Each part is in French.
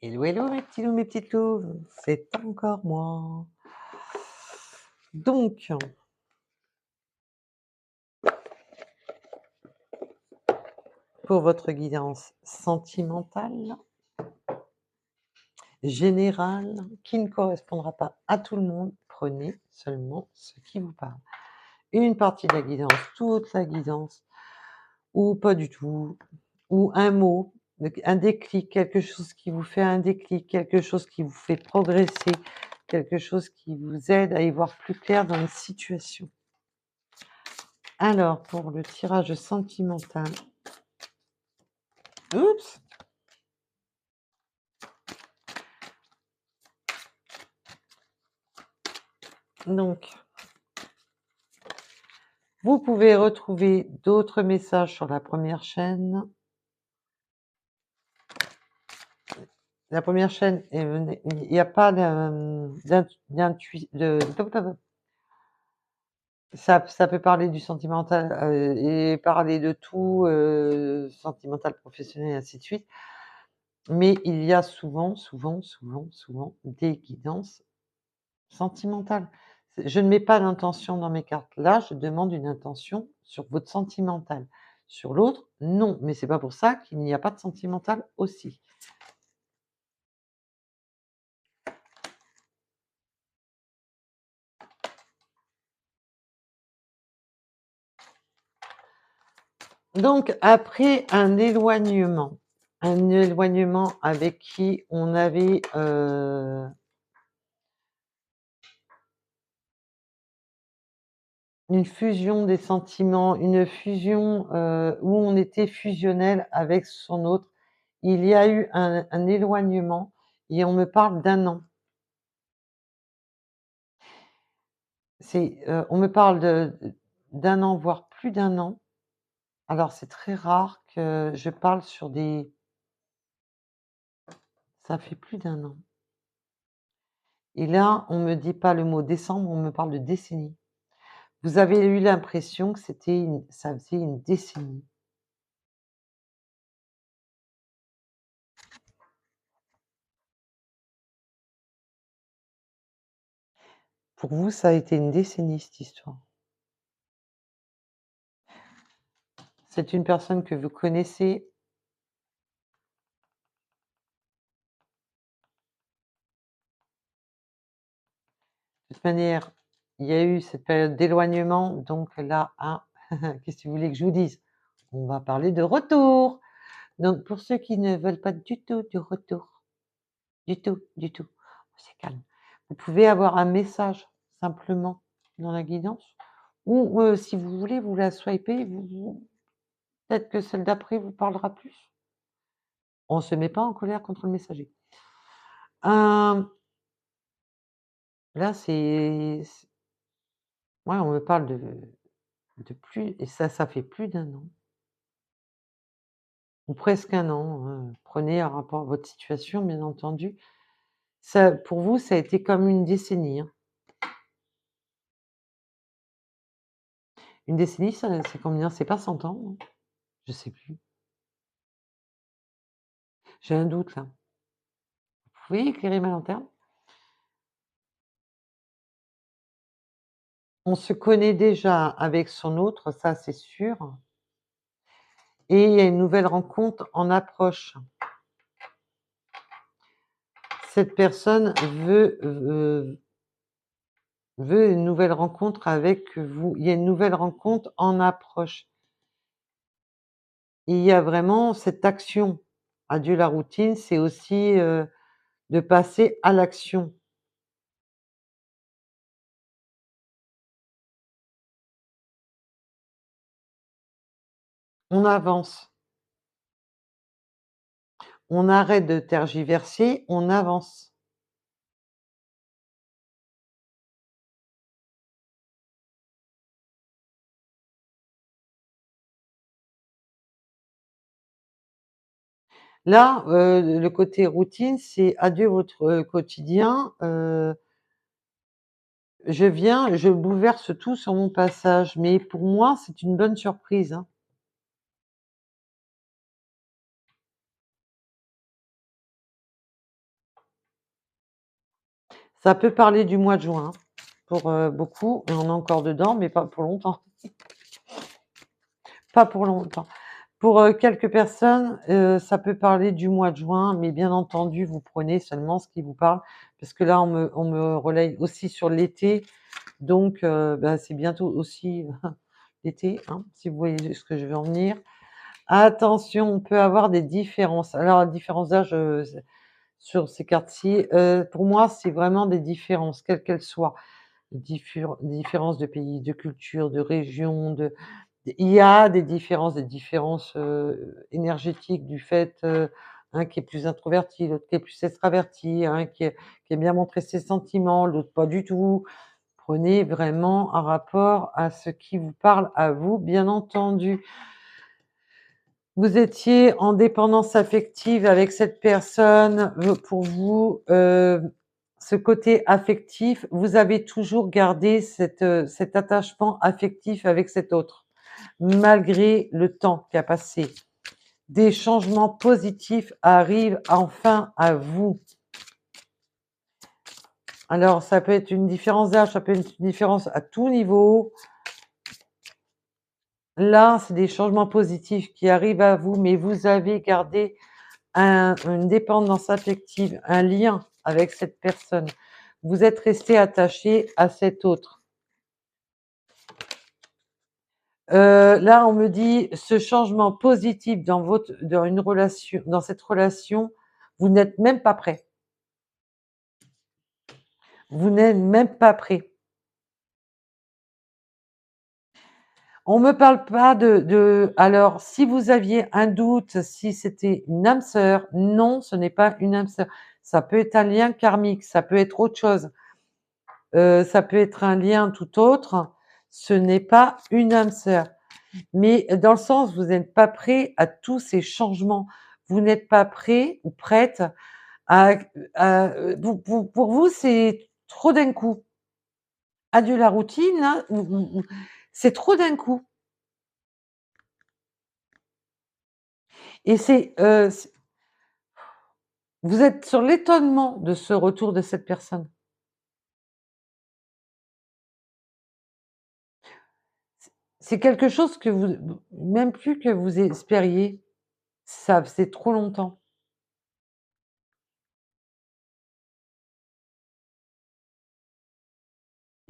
Hello, hello mes petits loups, mes petites louves, c'est encore moi. Donc, pour votre guidance sentimentale, générale, qui ne correspondra pas à tout le monde, prenez seulement ce qui vous parle. Une partie de la guidance, toute la guidance, ou pas du tout, ou un mot, un déclic, quelque chose qui vous fait un déclic, quelque chose qui vous fait progresser, quelque chose qui vous aide à y voir plus clair dans les situations. Alors, pour le tirage sentimental, oups, donc, vous pouvez retrouver d'autres messages sur la première chaîne. La première chaîne, il n'y a pas ça peut parler du sentimental et parler de tout, sentimental, professionnel, et ainsi de suite. Mais il y a souvent des guidances sentimentales. Je ne mets pas d'intention dans mes cartes. Là, je demande une intention sur votre sentimental. Sur l'autre, non, mais c'est pas pour ça qu'il n'y a pas de sentimental aussi. Donc après un éloignement avec qui on avait, une fusion des sentiments, une fusion, où on était fusionnel avec son autre. Il y a eu un éloignement et on me parle d'un an. On me parle d'un an, voire plus d'un an. Alors c'est très rare que je parle sur des ça fait plus d'un an et là, on me dit pas le mot décembre, on me parle de décennie. Vous avez eu l'impression que ça faisait une décennie. Pour vous, ça a été une décennie, cette histoire. C'est une personne que vous connaissez. De toute manière, il y a eu cette période d'éloignement, donc là, hein, qu'est-ce que vous voulez que je vous dise? On va parler de retour. Donc pour ceux qui ne veulent pas du tout de retour, du tout, c'est calme. Vous pouvez avoir un message simplement dans la guidance ou si vous voulez, vous la swipez, peut-être que celle d'après vous parlera plus. On ne se met pas en colère contre le messager. Hem, Là, ouais, on me parle de plus et ça fait plus d'un an ou presque un an, prenez en rapport à votre situation, bien entendu. Ça pour vous, ça a été comme une décennie, hein. Une décennie, ça c'est combien? C'est pas 100 ans, non? Je sais plus. J'ai un doute là. Vous pouvez éclairer ma lanterne? On se connaît déjà avec son autre, ça c'est sûr et il y a une nouvelle rencontre en approche. Cette personne veut une nouvelle rencontre avec vous. Il y a une nouvelle rencontre en approche. Il y a vraiment cette action. Adieu la routine, c'est aussi, de passer à l'action. On avance, on arrête de tergiverser, on avance. Là, le côté routine, c'est adieu votre, quotidien, je bouleverse tout sur mon passage, mais pour moi, c'est une bonne surprise, hein. Ça peut parler du mois de juin, hein, pour, beaucoup et on est encore dedans, mais pas pour longtemps. Pas pour longtemps. Pour, quelques personnes, ça peut parler du mois de juin, mais bien entendu, vous prenez seulement ce qui vous parle, parce que là, on me relaye aussi sur l'été, donc bah, c'est bientôt aussi l'été, hein, si vous voyez ce que je veux en venir. Attention, on peut avoir des différences. Alors, la différence d'âge, sur ces cartes-ci, pour moi, c'est vraiment des différences, quelles qu'elles soient. Différences de pays, de culture, de région, il y a des différences, énergétiques du fait, un qui est plus introverti, l'autre qui est plus extraverti, un qui aime bien montrer ses sentiments, l'autre pas du tout. Prenez vraiment un rapport à ce qui vous parle à vous, bien entendu. Vous étiez en dépendance affective avec cette personne, pour vous, ce côté affectif, vous avez toujours gardé cet attachement affectif avec cet autre, malgré le temps qui a passé. Des changements positifs arrivent enfin à vous. Alors ça peut être une différence d'âge, ça peut être une différence à tout niveau. Là, c'est des changements positifs qui arrivent à vous, mais vous avez gardé une dépendance affective, un lien avec cette personne. Vous êtes resté attaché à cet autre. Là, on me dit ce changement positif dans une relation, dans cette relation, vous n'êtes même pas prêt. Vous n'êtes même pas prêt. On me parle pas alors, si vous aviez un doute, si c'était une âme sœur, non, ce n'est pas une âme sœur. Ça peut être un lien karmique, ça peut être autre chose. Ça peut être un lien tout autre, ce n'est pas une âme sœur. Mais dans le sens, vous n'êtes pas prêt à tous ces changements. Vous n'êtes pas prêt ou prête à, pour vous, c'est trop d'un coup. Adieu la routine, là, c'est trop d'un coup. Et vous êtes sur l'étonnement de ce retour de cette personne. C'est quelque chose que même plus que vous espériez. Ça faisait trop longtemps.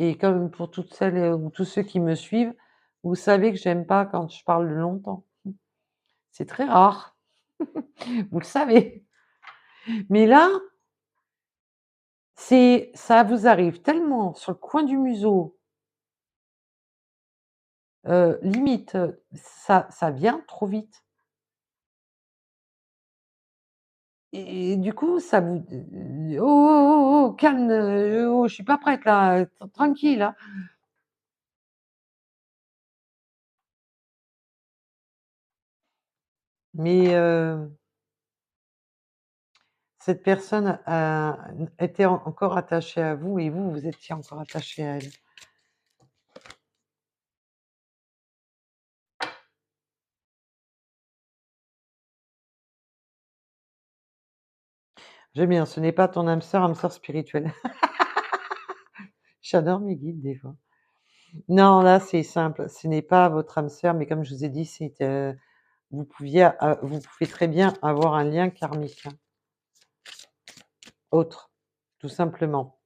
Et comme pour toutes celles ou tous ceux qui me suivent, vous savez que j'aime pas quand je parle de longtemps. C'est très rare, vous le savez. Mais là, ça vous arrive tellement sur le coin du museau, limite, ça vient trop vite. Et du coup, ça vous «Oh, oh, oh, oh, calme, oh, je suis pas prête là, tranquille, hein». Mais cette personne était encore attachée à vous et vous, vous étiez encore attaché à elle. J'aime bien, ce n'est pas ton âme sœur spirituelle. J'adore mes guides des fois. Non, là, c'est simple, ce n'est pas votre âme sœur, mais comme je vous ai dit, vous pouvez très bien avoir un lien karmique, hein, autre, tout simplement.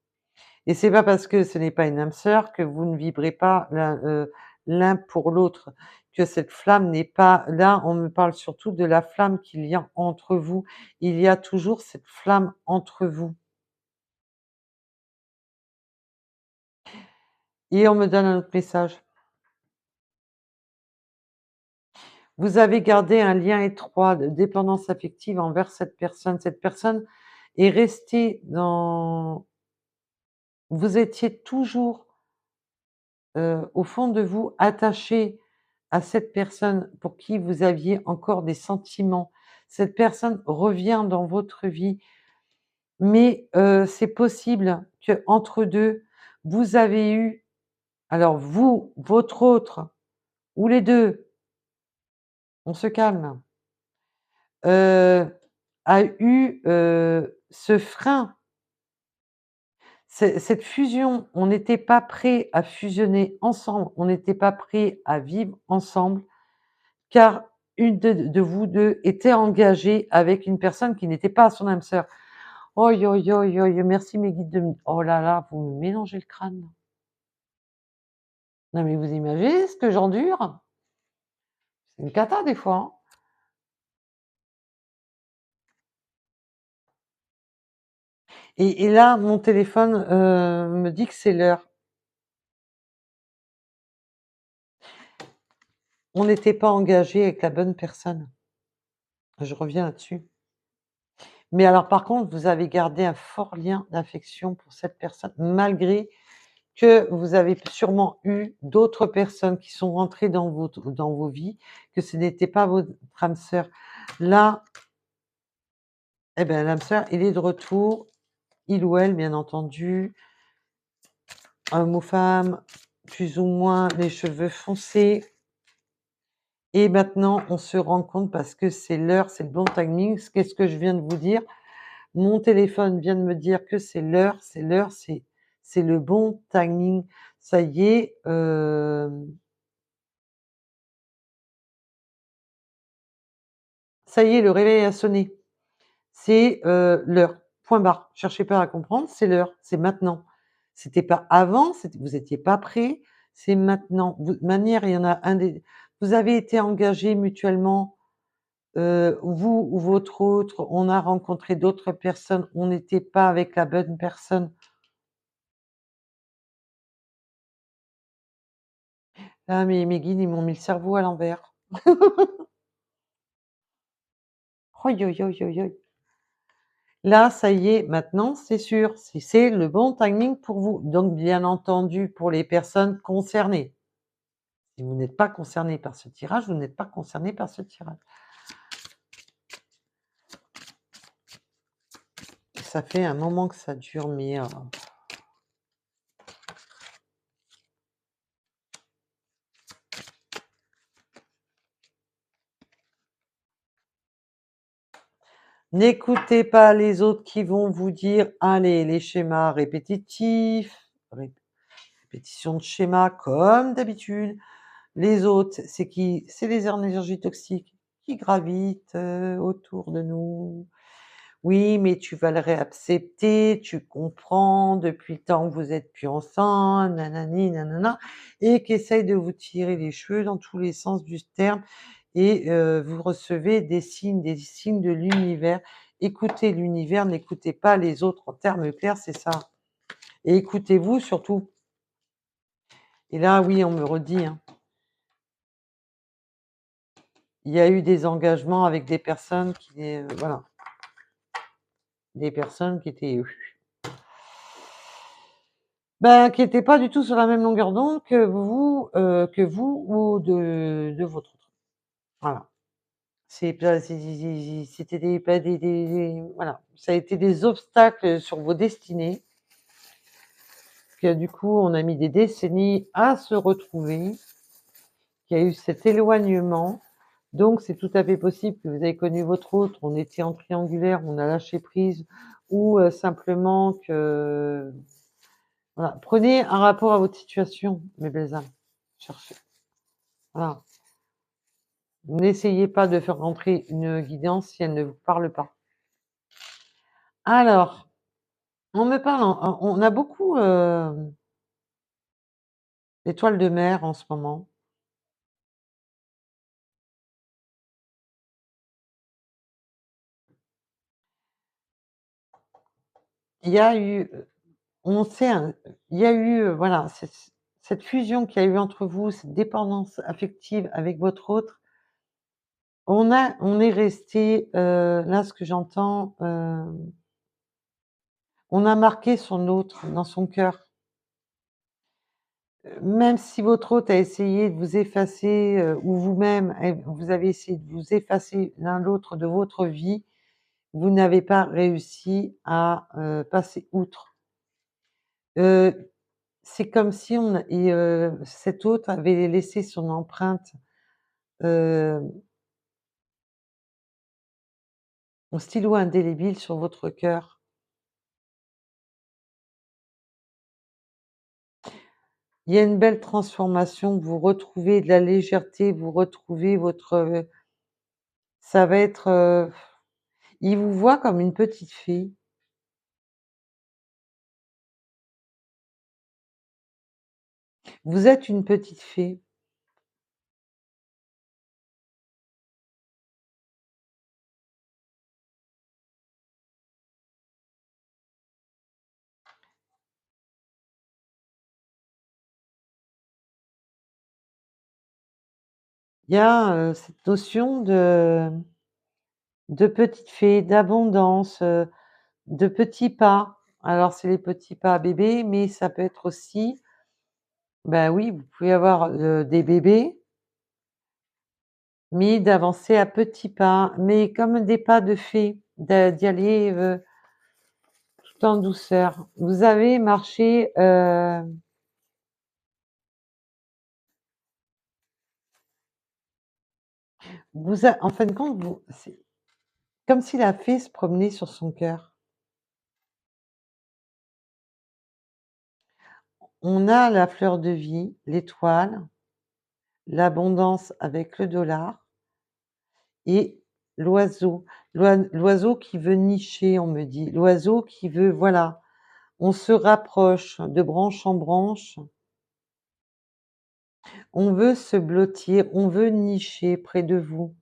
Et c'est pas parce que ce n'est pas une âme sœur que vous ne vibrez pas l'un pour l'autre, que cette flamme n'est pas là, on me parle surtout de la flamme qu'il y a entre vous. Il y a toujours cette flamme entre vous. Et on me donne un autre message. Vous avez gardé un lien étroit de dépendance affective envers cette personne. Cette personne est restée dans vous étiez toujours, au fond de vous, attaché à cette personne pour qui vous aviez encore des sentiments. Cette personne revient dans votre vie, mais c'est possible qu'entre 2, vous avez eu alors vous, votre autre ou les 2, on se calme, heu, a eu, ce frein, cette fusion, on n'était pas prêts à fusionner ensemble, on n'était pas prêts à vivre ensemble, car une de vous 2 était engagée avec une personne qui n'était pas son âme sœur. Oi, oi, oi, oi, merci mes guides de m oh là là, vous me mélangez le crâne. Non mais vous imaginez ce que j'endure? C'est une cata des fois, hein. Et là, mon téléphone, me dit que c'est l'heure. On n'était pas engagé avec la bonne personne. Je reviens là-dessus. Mais alors par contre, vous avez gardé un fort lien d'affection pour cette personne, malgré que vous avez sûrement eu d'autres personnes qui sont rentrées dans vos vies, que ce n'était pas votre âme sœur. Là, eh ben, l'âme sœur, il est de retour, il ou elle, bien entendu, homme ou femme, plus ou moins les cheveux foncés. Et maintenant, on se rend compte parce que c'est l'heure, c'est le bon timing. Qu'est-ce que je viens de vous dire? Mon téléphone vient de me dire que c'est l'heure, c'est le bon timing. Ça y est, ça y est, le réveil a sonné. C'est, l'heure, point barre. Cherchez pas à comprendre, c'est l'heure, c'est maintenant. C'était pas avant, vous étiez pas prêts, c'est maintenant. Vous de manière, il y en a un des vous avez été engagés mutuellement, vous ou votre autre, on a rencontré d'autres personnes, on n'était pas avec la bonne personne. Ah mais mes guides, ils m'ont mis le cerveau à l'envers. Oi, oi, oi, oi, oi. Là, ça y est, maintenant, c'est sûr, c'est le bon timing pour vous. Donc, bien entendu, pour les personnes concernées. Si vous n'êtes pas concerné par ce tirage, vous n'êtes pas concerné par ce tirage. Ça fait un moment que ça dure, mais n'écoutez pas les autres qui vont vous dire: «Allez, les schémas répétitifs, répétition de schémas comme d'habitude». Les autres, c'est qui? C'est les énergies toxiques qui gravitent, autour de nous. «Oui, mais tu vas le réaccepter, tu comprends, depuis le temps que vous êtes plus ensemble, nanani nanana» et qui essayent de vous tirer les cheveux dans tous les sens du terme et vous recevez des signes de l'univers. Écoutez l'univers, n'écoutez pas les autres. En termes clairs, c'est ça et écoutez-vous surtout. Et là, oui, on me redit, hein, il y a eu des engagements avec des personnes qui, voilà, des personnes qui étaient, bah, qui étaient pas du tout sur la même longueur d'onde que vous ou de votre autre. Voilà. C'est pas c'était des pas voilà, ça a été des obstacles sur vos destinées, que du coup, on a mis des décennies à se retrouver, qu'il y a eu cet éloignement. Donc c'est tout à fait possible que vous avez connu votre autre, on était en triangulaire, on a lâché prise ou simplement que voilà. Prenez un rapport à votre situation, mes belles âmes. Cherchez. Voilà. N'essayez pas de faire rentrer une guidance si elle ne vous parle pas. Alors, on me parle, on a beaucoup d'étoiles de mer en ce moment. Il y a eu, on sait, il y a eu, voilà, cette fusion qu'il y a eu entre vous, cette dépendance affective avec votre autre. On est resté, là, ce que j'entends, on a marqué son autre dans son cœur. Même si votre hôte a essayé de vous effacer, ou vous-même, vous avez essayé de vous effacer l'un l'autre de votre vie, vous n'avez pas réussi à, passer outre. Heu, c'est comme si cet hôte avait laissé son empreinte, heu, en stylo indélébile sur votre cœur. Il y a une belle transformation, vous retrouvez de la légèreté, vous retrouvez votre, ça va être, il vous voit comme une petite fille. Vous êtes une petite fée. Il y a, cette notion de petite fée, d'abondance, de petits pas. Alors c'est les petits pas bébés, mais ça peut être aussi, bah, oui, vous pouvez avoir, des bébés, mais d'avancer à petits pas, mais comme des pas de fée, d'y aller, tout en douceur. Vous avez marché, vous a en fin de compte, vous c'est comme si la fée se promenait sur son cœur. On a la fleur de vie, l'étoile, l'abondance avec le dollar et l'oiseau. L'oiseau qui veut nicher, on me dit. L'oiseau qui veut, voilà, on se rapproche de branche en branche, on veut se blottir, on veut nicher près de vous.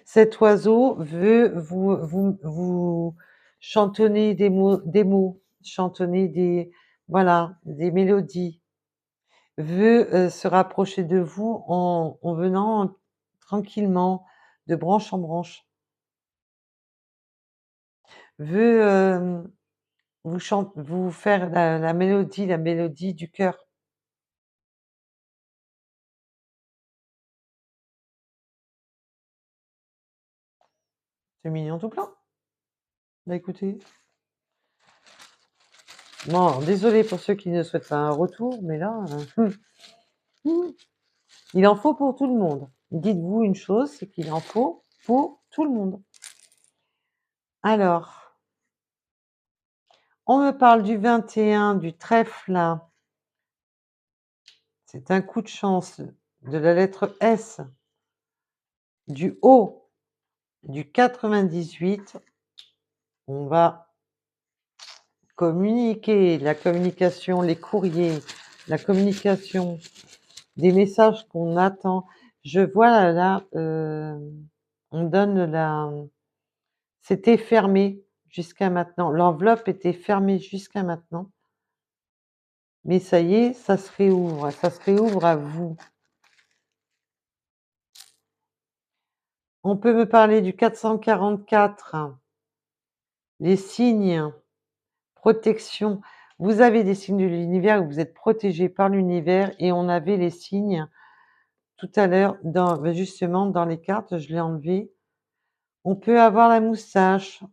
Cet oiseau veut vous chantonner des mots, chantonner des, voilà, des mélodies, veut, se rapprocher de vous en venant tranquillement de branche en branche, veut, vous faire la mélodie du cœur. C'est mignon tout plein. Bah, écoutez, bon, désolée pour ceux qui ne souhaitent pas un retour, mais là, il en faut pour tout le monde. Dites-vous une chose, c'est qu'il en faut pour tout le monde. Alors, on me parle du 21, du trèfle là, c'est un coup de chance, de la lettre S, du O, du 98. On va communiquer, la communication, les courriers, la communication, des messages qu'on attend. Je vois là, on donne la, c'était fermé jusqu'à maintenant. L'enveloppe était fermée jusqu'à maintenant, mais ça y est, ça se réouvre à vous. On peut me parler du 444, les signes, protection. Vous avez des signes de l'univers, vous êtes protégé par l'univers et on avait les signes tout à l'heure justement dans les cartes, je l'ai enlevé. On peut avoir la moustache,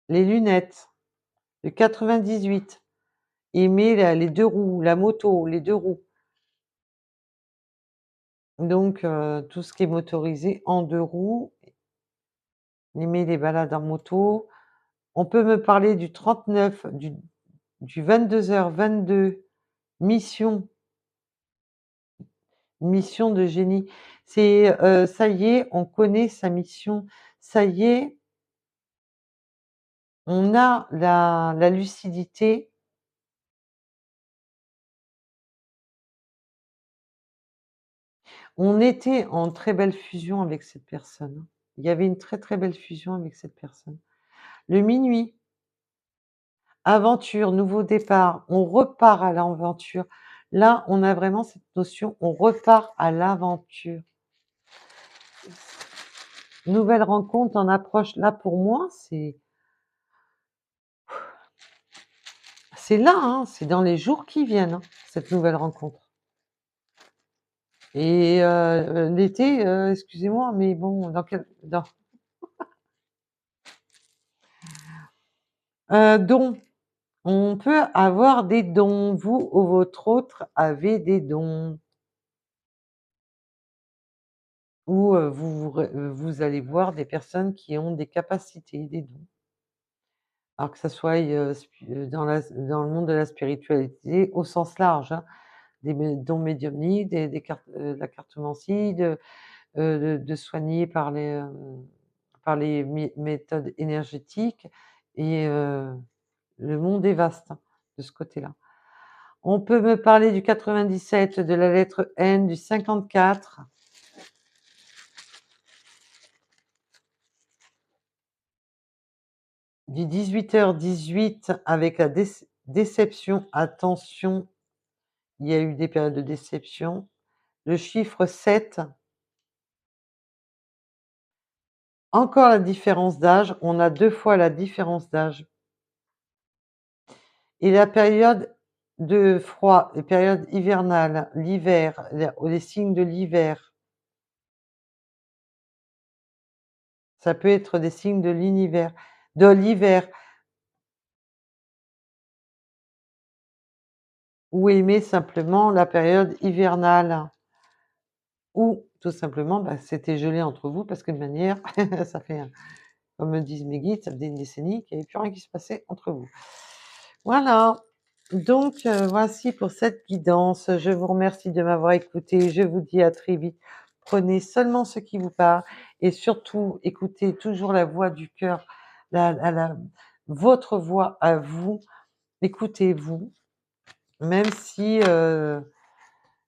les lunettes, le 98, aimer les 2 roues, la moto, les 2 roues. Donc tout ce qui est motorisé en 2 roues, aimer les balades en moto. On peut me parler du 39, du 22h22, mission, mission de génie. C'est, ça y est, on connaît sa mission. Ça y est, on a la lucidité. On était en très belle fusion avec cette personne, hein. Il y avait une très, très belle fusion avec cette personne. Le minuit, aventure, nouveau départ, on repart à l'aventure. Là, on a vraiment cette notion, on repart à l'aventure. Nouvelle rencontre en approche. Là, pour moi, c'est là, hein, c'est dans les jours qui viennent, hein, cette nouvelle rencontre. Et l'été, excusez-moi, mais bon, dons. On peut avoir des dons. Vous ou votre autre avez des dons. Ou vous allez voir des personnes qui ont des capacités, des dons. alors que ça soit, dans le monde de la spiritualité au sens large, hein, des dons médiumniques, des cartes, de la cartomancie, de soigner par les méthodes énergétiques et le monde est vaste, hein, de ce côté-là. On peut me parler du 97, de la lettre N, du 54, du 18h18 avec la déception. Attention, il y a eu des périodes de déception. Le chiffre 7, encore la différence d'âge, on a 2 fois la différence d'âge. Et la période de froid, les périodes hivernales, l'hiver, les signes de l'hiver, ça peut être des signes de l'hiver, ou aimer simplement la période hivernale, ou tout simplement, bah, c'était gelé entre vous parce que de manière ça fait, comme me disent mes guides, ça faisait une décennie qu'il n'y avait plus rien qui se passait entre vous. Voilà, donc voici pour cette guidance. Je vous remercie de m'avoir écouté. Je vous dis à très vite. Prenez seulement ce qui vous parle et surtout écoutez toujours la voix du cœur, votre voix à vous. Écoutez-vous, même si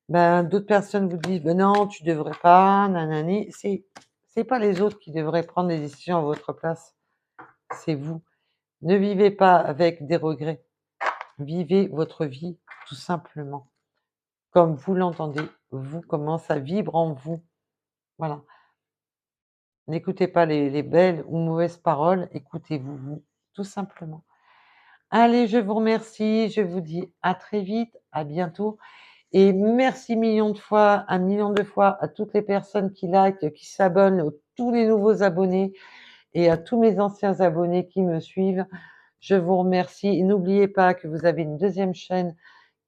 ben, d'autres personnes vous disent ben non, tu devrais pas, nanani. C'est pas les autres qui devraient prendre des décisions à votre place, c'est vous. Ne vivez pas avec des regrets. Vivez votre vie tout simplement, comme vous l'entendez, vous, comment ça vibre en vous. Voilà. N'écoutez pas les belles ou mauvaises paroles, écoutez-vous, vous, tout simplement. Allez, je vous remercie, je vous dis à très vite, à bientôt et merci millions de fois, 1 million de fois à toutes les personnes qui likent, qui s'abonnent, tous les nouveaux abonnés et à tous mes anciens abonnés qui me suivent. Je vous remercie et n'oubliez pas que vous avez une deuxième chaîne.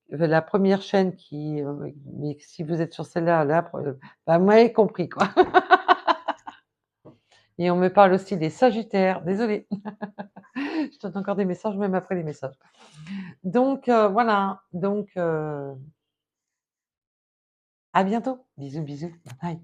La première chaîne qui, mais si vous êtes sur celle-là, là, bah, vous m'avez compris, quoi. Et on me parle aussi des sagittaires, désolée. Je donne encore des messages, même après les messages. Donc voilà, donc à bientôt. Bisous, bisous. Bye.